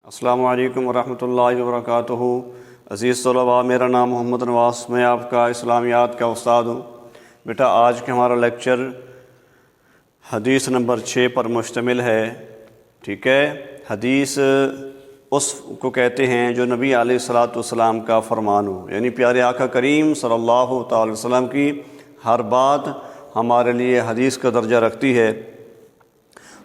السلام علیکم ورحمۃ اللہ وبرکاتہ۔ عزیز طلباء، میرا نام محمد نواز، میں آپ کا اسلامیات کا استاد ہوں۔ بیٹا آج کا ہمارا لیکچر حدیث نمبر 6 پر مشتمل ہے، ٹھیک ہے۔ حدیث اس کو کہتے ہیں جو نبی علیہ الصلاۃ والسلام کا فرمان ہو، یعنی پیارے آقا کریم صلی اللہ تعالی وسلم کی ہر بات ہمارے لیے حدیث کا درجہ رکھتی ہے۔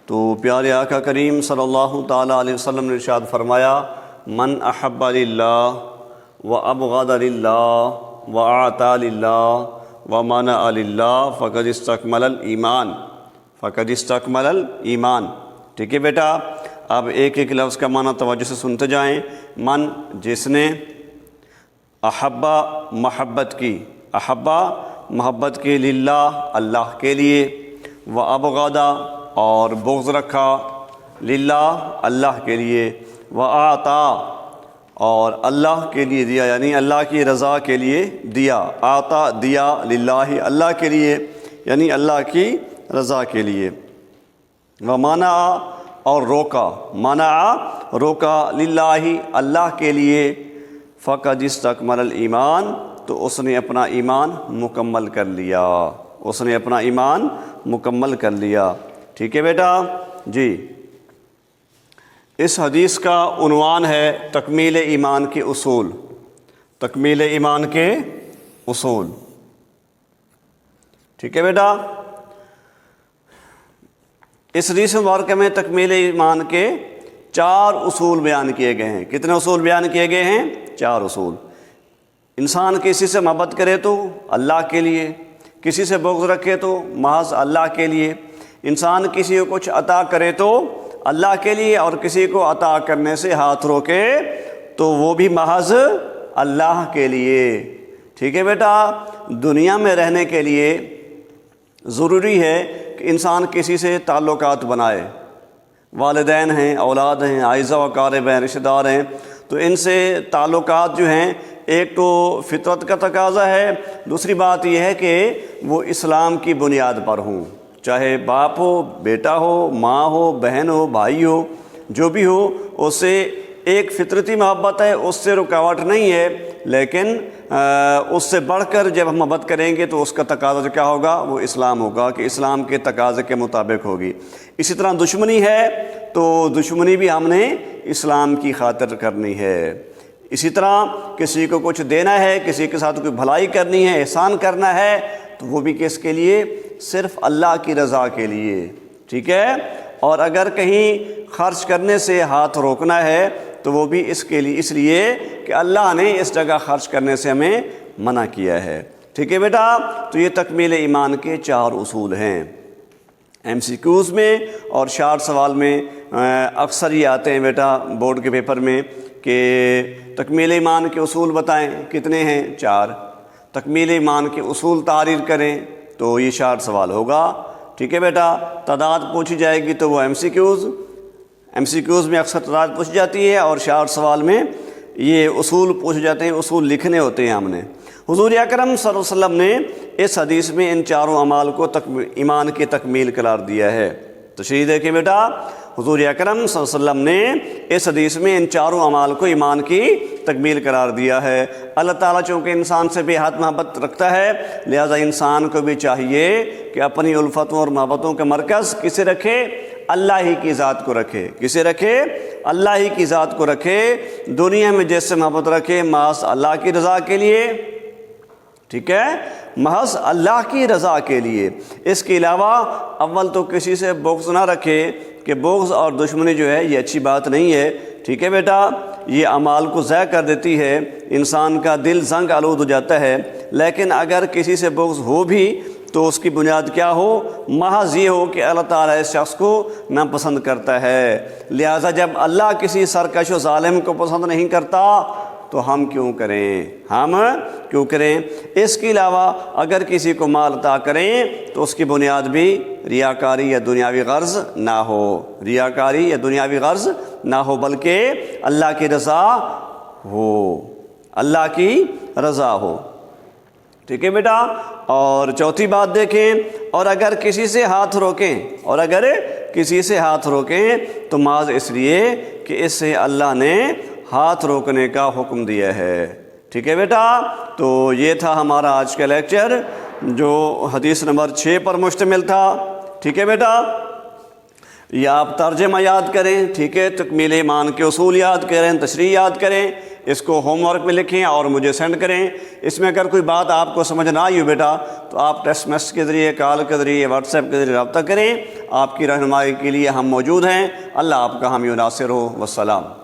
تو پیارے آقا کریم صلی اللہ تعالیٰ علیہ وسلم نے ارشاد فرمایا، من احب للہ و ابغض للہ و اعطى للہ و منع للہ فقد استکمل الایمان، فقد استکمل الایمان۔ ٹھیک ہے بیٹا، اب ایک ایک لفظ کا معنی توجہ سے سنتے جائیں۔ من، جس نے، احبا، محبت کی، احبا محبت کی، للہ اللہ کے لیے، و ابغض اور بغض رکھا، للہ اللہ کے لیے، وآتا اور اللہ کے لیے دیا، یعنی اللہ کی رضا کے لیے دیا، آتا دیا، للہ اللہ کے لیے یعنی اللہ کی رضا کے لیے، ومنع اور روکا، منع روکا، للہ اللہ کے لیے، فقد استکمل الایمان تو اس نے اپنا ایمان مکمل کر لیا، اس نے اپنا ایمان مکمل کر لیا۔ ٹھیک ہے بیٹا جی۔ اس حدیث کا عنوان ہے تکمیل ایمان کے اصول، تکمیل ایمان کے اصول۔ ٹھیک ہے بیٹا، اس حدیث مبارکہ میں تکمیل ایمان کے 4 اصول بیان کیے گئے ہیں۔ کتنے اصول بیان کیے گئے ہیں؟ 4 اصول۔ انسان کسی سے محبت کرے تو اللہ کے لیے، کسی سے بغض رکھے تو محض اللہ کے لیے، انسان کسی کو کچھ عطا کرے تو اللہ کے لیے، اور کسی کو عطا کرنے سے ہاتھ روکے تو وہ بھی محض اللہ کے لیے۔ ٹھیک ہے بیٹا، دنیا میں رہنے کے لیے ضروری ہے کہ انسان کسی سے تعلقات بنائے، والدین ہیں، اولاد ہیں، اعزہ و اقارب ہیں، رشتہ دار ہیں، تو ان سے تعلقات جو ہیں، ایک تو فطرت کا تقاضا ہے، دوسری بات یہ ہے کہ وہ اسلام کی بنیاد پر ہوں، چاہے باپ ہو، بیٹا ہو، ماں ہو، بہن ہو، بھائی ہو، جو بھی ہو، اس سے ایک فطرتی محبت ہے، اس سے رکاوٹ نہیں ہے، لیکن اس سے بڑھ کر جب ہم محبت کریں گے تو اس کا تقاضا کیا ہوگا؟ وہ اسلام ہوگا، کہ اسلام کے تقاضے کے مطابق ہوگی۔ اسی طرح دشمنی ہے تو دشمنی بھی ہم نے اسلام کی خاطر کرنی ہے۔ اسی طرح کسی کو کچھ دینا ہے، کسی کے ساتھ کوئی بھلائی کرنی ہے، احسان کرنا ہے، تو وہ بھی کس کے لیے؟ صرف اللہ کی رضا کے لیے۔ ٹھیک ہے، اور اگر کہیں خرچ کرنے سے ہاتھ روکنا ہے تو وہ بھی اس کے لیے، اس لیے کہ اللہ نے اس جگہ خرچ کرنے سے ہمیں منع کیا ہے۔ ٹھیک ہے بیٹا، تو یہ تکمیل ایمان کے 4 اصول ہیں۔ MCQs میں اور شارٹ سوال میں اکثر یہ آتے ہیں بیٹا بورڈ کے پیپر میں کہ تکمیل ایمان کے اصول بتائیں، کتنے ہیں؟ 4۔ تکمیل ایمان کے اصول تحریر کریں تو یہ شارٹ سوال ہوگا۔ ٹھیک ہے بیٹا، تعداد پوچھی جائے گی تو وہ MCQs میں اکثر تعداد پوچھی جاتی ہے، اور شارٹ سوال میں یہ اصول پوچھے جاتے ہیں، اصول لکھنے ہوتے ہیں ہم نے۔ حضور اکرم صلی اللہ علیہ وسلم نے اس حدیث میں ان 4 اعمال کو ایمان کی تکمیل قرار دیا ہے۔ تشریح دیکھیں بیٹا، حضور اکرم صلی اللہ علیہ وسلم نے اس حدیث میں ان 4 اعمال کو ایمان کی تکمیل قرار دیا ہے۔ اللہ تعالیٰ چونکہ انسان سے بے حد محبت رکھتا ہے، لہذا انسان کو بھی چاہیے کہ اپنی الفتوں اور محبتوں کا مرکز کسے رکھے؟ اللہ ہی کی ذات کو رکھے۔ کسے رکھے؟ اللہ ہی کی ذات کو رکھے۔ دنیا میں جس سے محبت رکھے محض اللہ کی رضا کے لیے، ٹھیک ہے، محض اللہ کی رضا کے لیے۔ اس کے علاوہ اول تو کسی سے بغض نہ رکھے، کہ بغض اور دشمنی جو ہے یہ اچھی بات نہیں ہے۔ ٹھیک ہے بیٹا، یہ اعمال کو ضائع کر دیتی ہے، انسان کا دل زنگ آلود ہو جاتا ہے۔ لیکن اگر کسی سے بغض ہو بھی تو اس کی بنیاد کیا ہو؟ محض یہ ہو کہ اللہ تعالیٰ اس شخص کو ناپسند کرتا ہے، لہذا جب اللہ کسی سرکش و ظالم کو پسند نہیں کرتا تو ہم کیوں کریں؟ ہم کیوں کریں؟ اس کے علاوہ اگر کسی کو مال عطا کریں تو اس کی بنیاد بھی ریاکاری یا دنیاوی غرض نہ ہو، ریاکاری یا دنیاوی غرض نہ ہو، بلکہ اللہ کی رضا ہو، اللہ کی رضا ہو۔ ٹھیک ہے بیٹا، اور چوتھی بات دیکھیں، اور اگر کسی سے ہاتھ روکیں، اور اگر کسی سے ہاتھ روکیں تو محض اس لیے کہ اس سے اللہ نے ہاتھ روکنے کا حکم دیا ہے۔ ٹھیک ہے بیٹا، تو یہ تھا ہمارا آج کا لیکچر جو حدیث نمبر 6 پر مشتمل تھا۔ ٹھیک ہے بیٹا، یہ آپ ترجمہ یاد کریں، ٹھیک ہے، تکمیل ایمان کے اصول یاد کریں، تشریح یاد کریں، اس کو ہوم ورک میں لکھیں اور مجھے سینڈ کریں۔ اس میں اگر کوئی بات آپ کو سمجھ نہ آئی ہو بیٹا تو آپ ٹیکسٹ میسج کے ذریعے، کال کے ذریعے، واٹس ایپ کے ذریعے رابطہ کریں، آپ کی رہنمائی کے لیے ہم موجود ہیں۔ اللہ آپ کا حامی و ناصر ہو۔ والسلام۔